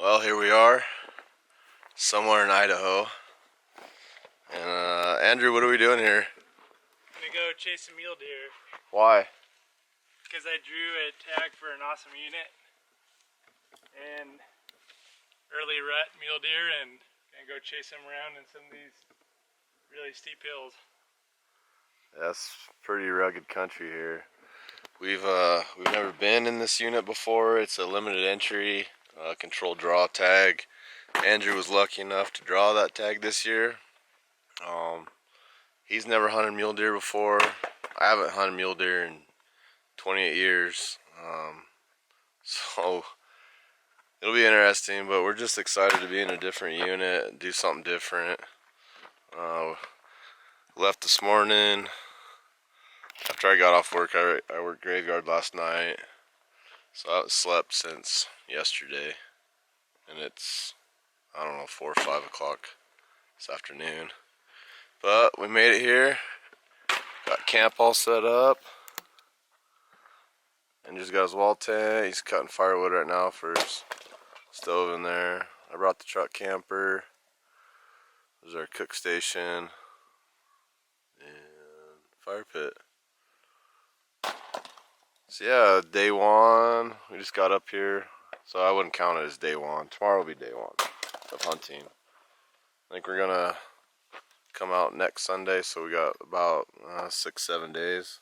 Well, here we are, somewhere in Idaho. And Andrew, what are we doing here? I'm gonna go chase a mule deer. Why? Because I drew a tag for an awesome unit and early rut mule deer, and gonna go chase them around in some of these really steep hills. That's pretty rugged country here. We've never been in this unit before. It's a limited entry, controlled draw tag. Andrew was lucky enough to draw that tag this year. He's never hunted mule deer before. I haven't hunted mule deer in 28 years. So it'll be interesting, but we're just excited to be in a different unit and do something different. Left this morning. After I got off work, I worked graveyard last night. So I haven't slept since yesterday. And it's, I don't know, 4 or 5 o'clock this afternoon. But we made it here. Got camp all set up. And just got his wall tent. He's cutting firewood right now for his stove in there. I brought the truck camper. There's our cook station. And fire pit. So yeah, day one. We just got up here. So I wouldn't count it as day one. Tomorrow will be day one of hunting. I think we're gonna come out next Sunday, so we got about 6-7 days.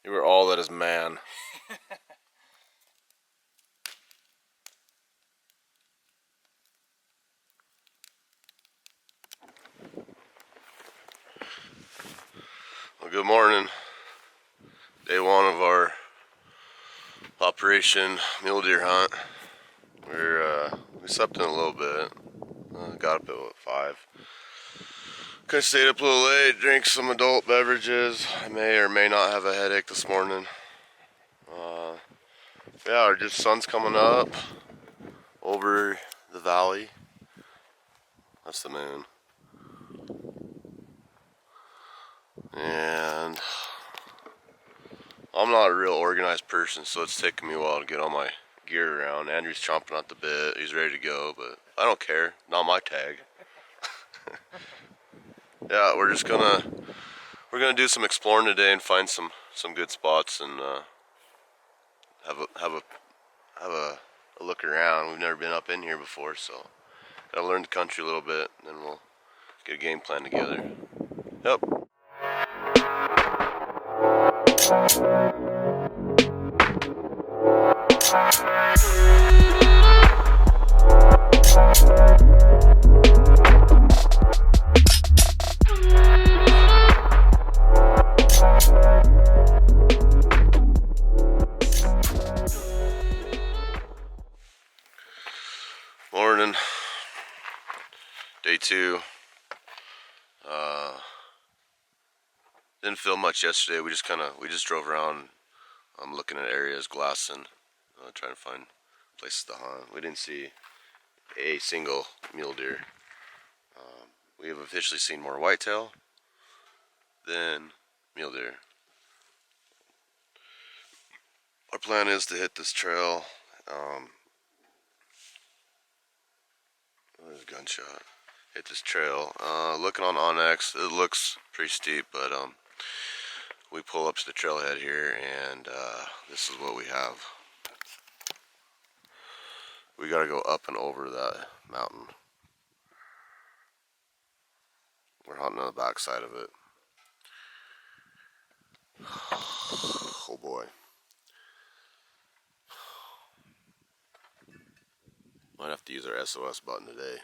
You were all that is man. Well, good morning. Day one of our Operation Mule Deer Hunt. We slept in a little bit. Got up at 5. Could have stayed up a little late, drank some adult beverages. I may or may not have a headache this morning. Yeah, our just sun's coming up over the valley. That's the moon. And I'm not a real organized person, so it's taking me a while to get all my gear around. Andrew's chomping at the bit. He's ready to go, but I don't care. Not my tag. Yeah, we're gonna do some exploring today and find some good spots and have a look around. We've never been up in here before, so gotta learn the country a little bit, and then we'll get a game plan together. Yep. Morning. Day 2. Didn't film much yesterday. We just drove around. I'm looking at areas, glassing, trying to find places to hunt. We didn't see a single mule deer. We have officially seen more whitetail than mule deer. Our plan is to hit this trail. There's a gunshot. Hit this trail. Looking on Onyx, it looks pretty steep, but we pull up to the trailhead here, and this is what we have. We gotta go up and over that mountain. We're hunting on the back side of it. Oh boy. Might have to use our SOS button today.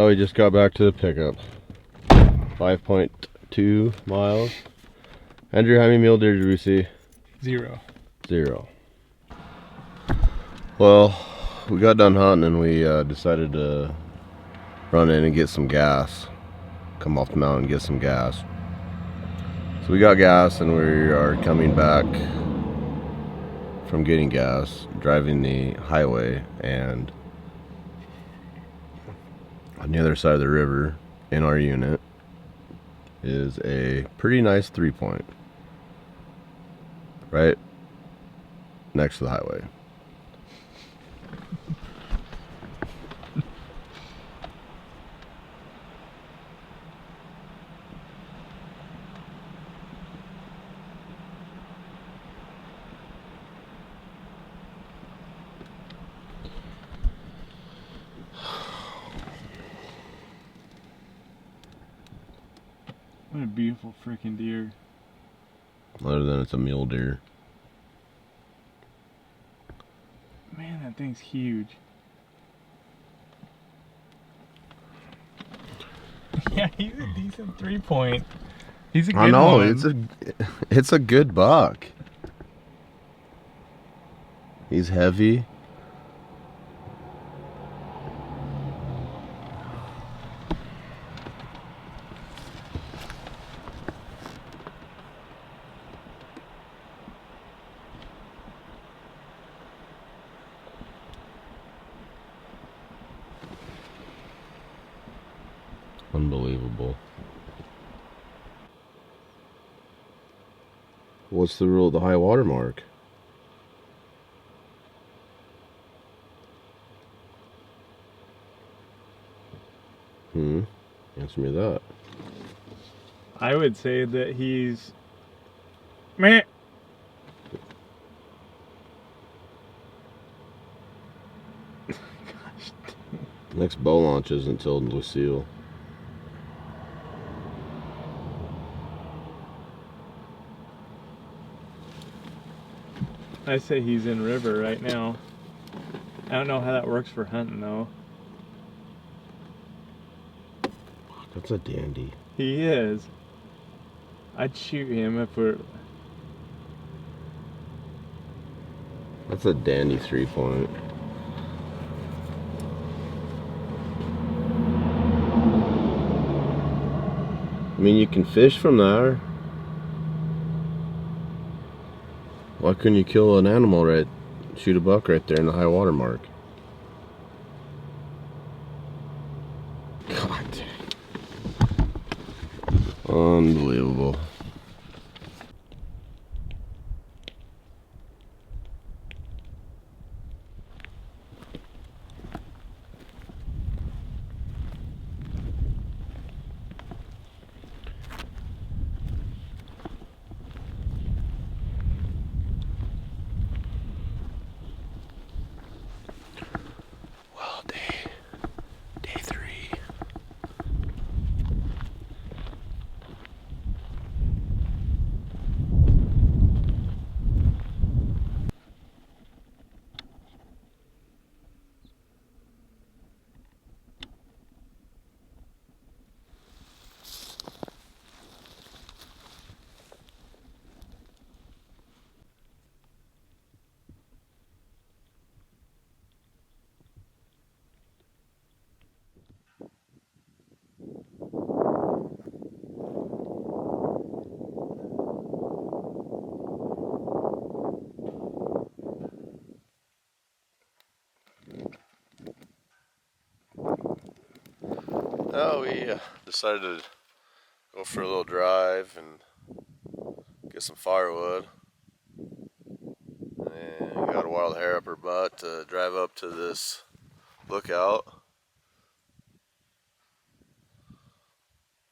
Well, we just got back to the pickup. 5.2 miles. Andrew, how many mule deer did we see? 0. 0. Well, we got done hunting and we decided to run in and get some gas. Come off the mountain and get some gas. So we got gas and we are coming back from getting gas, driving the highway, and on the other side of the river in our unit is a pretty nice 3-point right next to the highway. What a beautiful freaking deer. Other than it's a mule deer. Man, that thing's huge. Yeah, he's a decent 3-point. He's a good I know, one. it's a good buck. He's heavy. Unbelievable. What's the rule of the high water mark? Answer me that. I would say that he's... Meh. Gosh. Next bow launch isn't until Lucille. I say he's in river right now. I don't know how that works for hunting though. That's a dandy. He is. I'd shoot him if we're... That's a dandy 3-point. I mean, you can fish from there. Why couldn't you kill an animal right, shoot a buck right there in the high water mark? God dang. Unbelievable. Day 3. Oh, we decided to go for a little drive and get some firewood. And we got a wild hair up her butt to drive up to this lookout.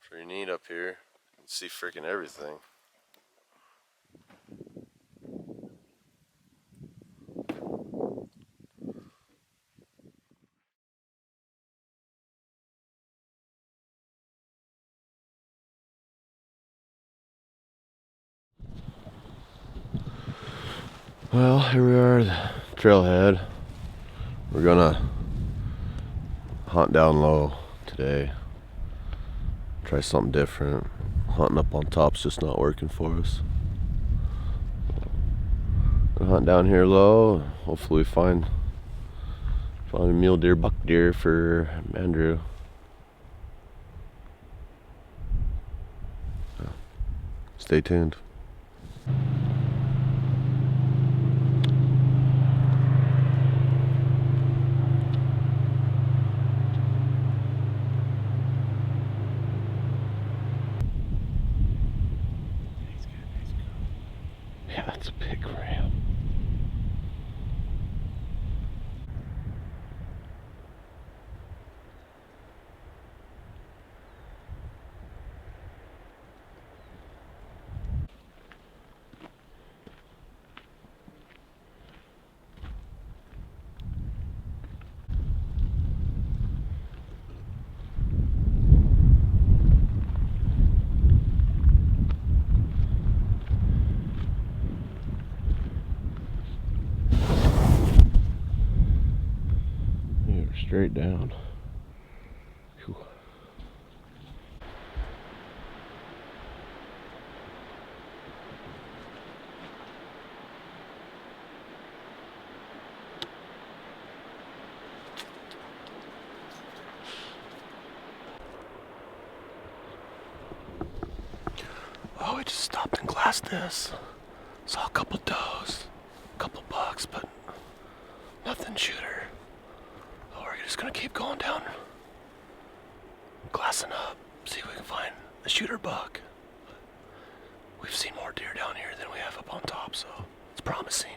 Pretty neat up here. You can see freaking everything. Well, here we are at the trailhead. We're gonna hunt down low today. Try something different. Hunting up on top's just not working for us. We'll hunt down here low. Hopefully we find a mule deer, buck deer for Andrew. Stay tuned. Yeah, that's a big ram. You're straight down. Whew. Oh, we just stopped and glassed this. Saw a couple does, a couple bucks, but nothing shooter. Oh, we're just gonna keep going down, glassing up, see if we can find a shooter buck. We've seen more deer down here than we have up on top, so it's promising.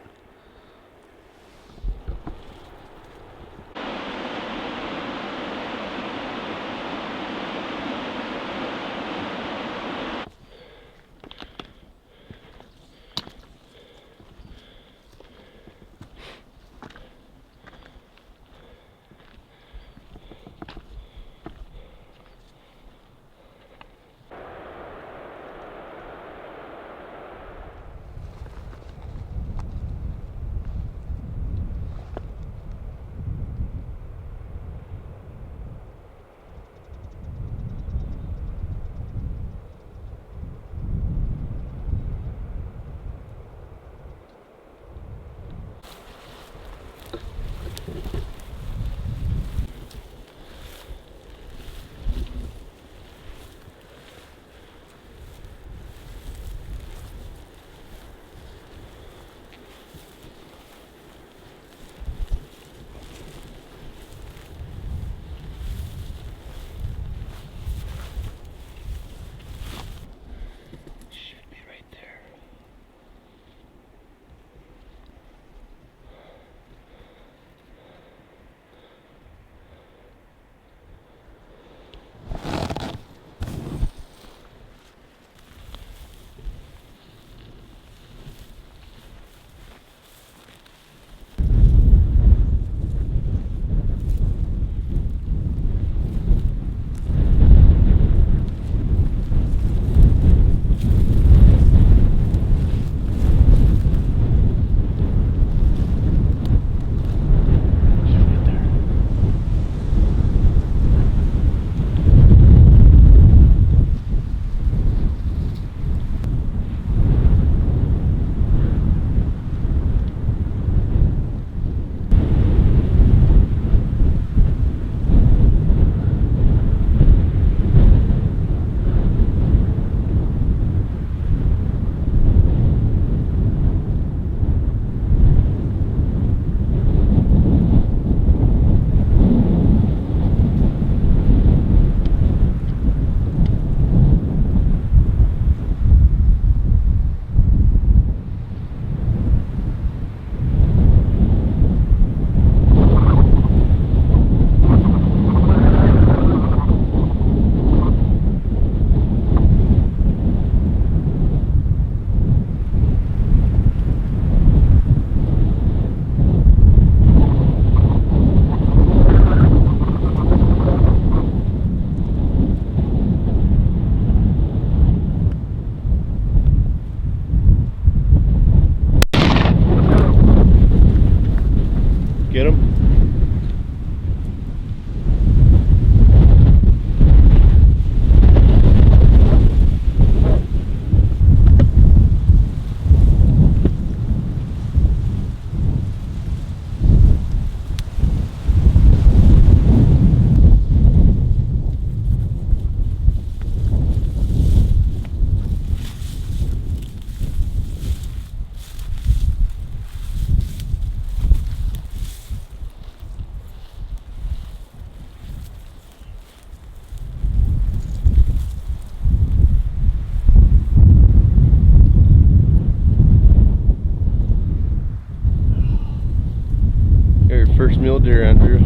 mule deer, Andrew?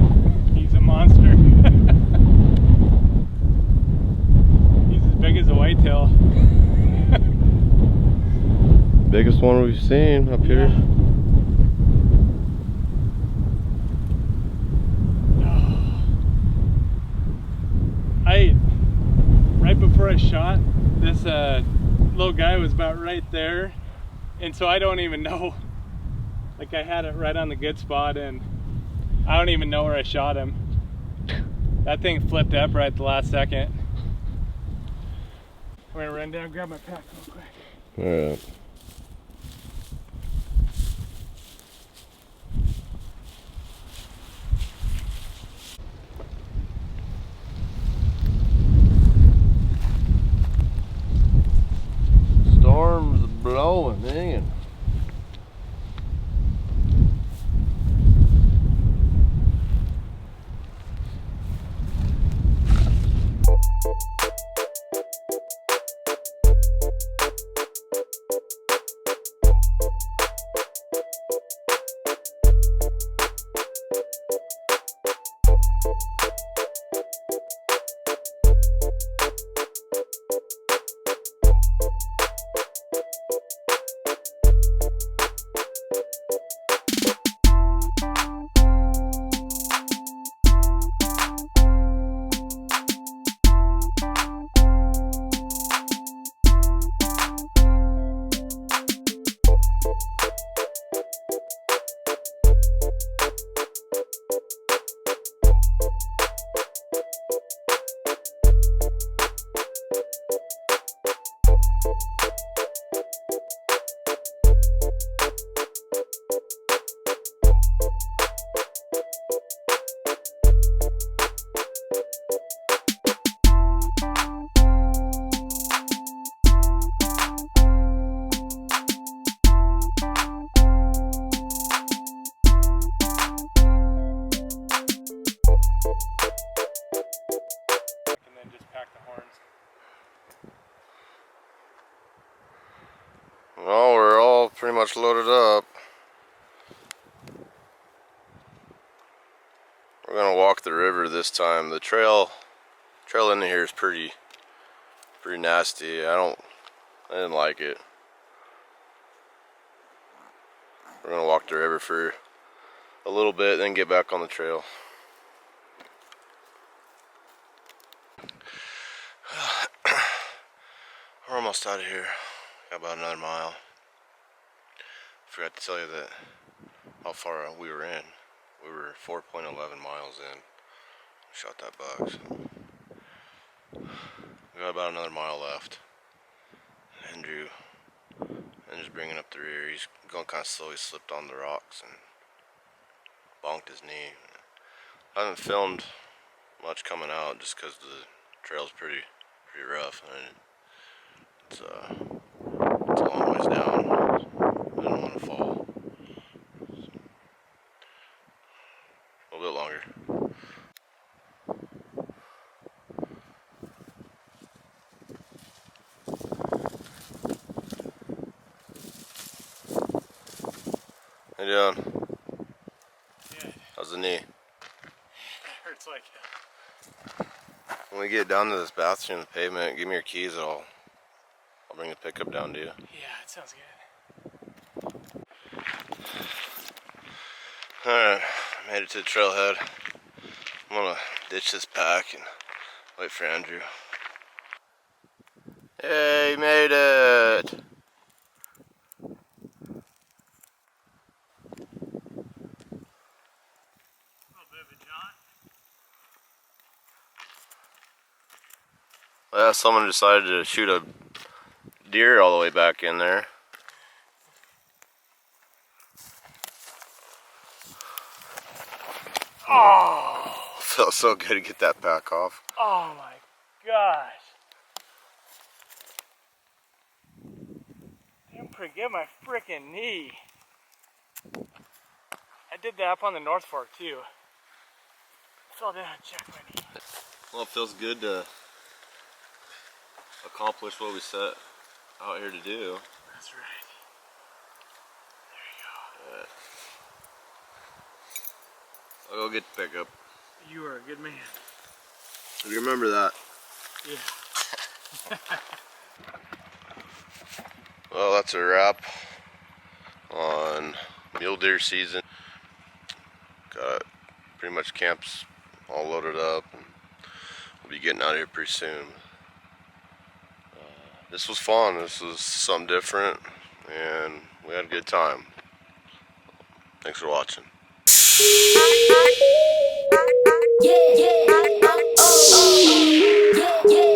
He's a monster. He's as big as a whitetail. Biggest one we've seen up here. Right before I shot, this little guy was about right there, and so I don't even know, like I had it right on the good spot, and I don't even know where I shot him. That thing flipped up right at the last second. I'm gonna run down and grab my pack real quick. Alright. Storm's blowing, man. Well, we're all pretty much loaded up. We're gonna walk the river this time. The trail into here is pretty nasty. I didn't like it. We're gonna walk the river for a little bit, then get back on the trail. We're almost out of here. Got about another mile. Forgot to tell you that how far we were in. We were 4.11 miles in. Shot that buck. So. We got about another mile left. Andrew's bringing up the rear. He's going kind of slow. He slipped on the rocks and bonked his knee. I haven't filmed much coming out just because the trail's pretty rough. And it's a long ways down. I don't want to fall. A little bit longer. How you doing? Good. How's the knee? It hurts like hell. When we get down to this bathroom, the pavement, give me your keys. I'll bring the pickup down to you. Yeah, it sounds good. Alright, made it to the trailhead. I'm gonna ditch this pack and wait for Andrew. Hey, made it! Well, someone decided to shoot a deer all the way back in there. Oh! Felt so good to get that pack off. Oh my gosh! Didn't forget my freaking knee. I did that up on the North Fork too. Fell down and checked my knee. Well, it feels good to accomplish what we set out here to do. That's right. There you go. I'll go get the pickup. You are a good man. You remember that. Yeah. Well, that's a wrap on mule deer season. Got pretty much camps all loaded up, and we'll be getting out of here pretty soon. This was fun. This was something different, and we had a good time. Thanks for watching. Yeah, yeah, oh, oh, oh, yeah, yeah.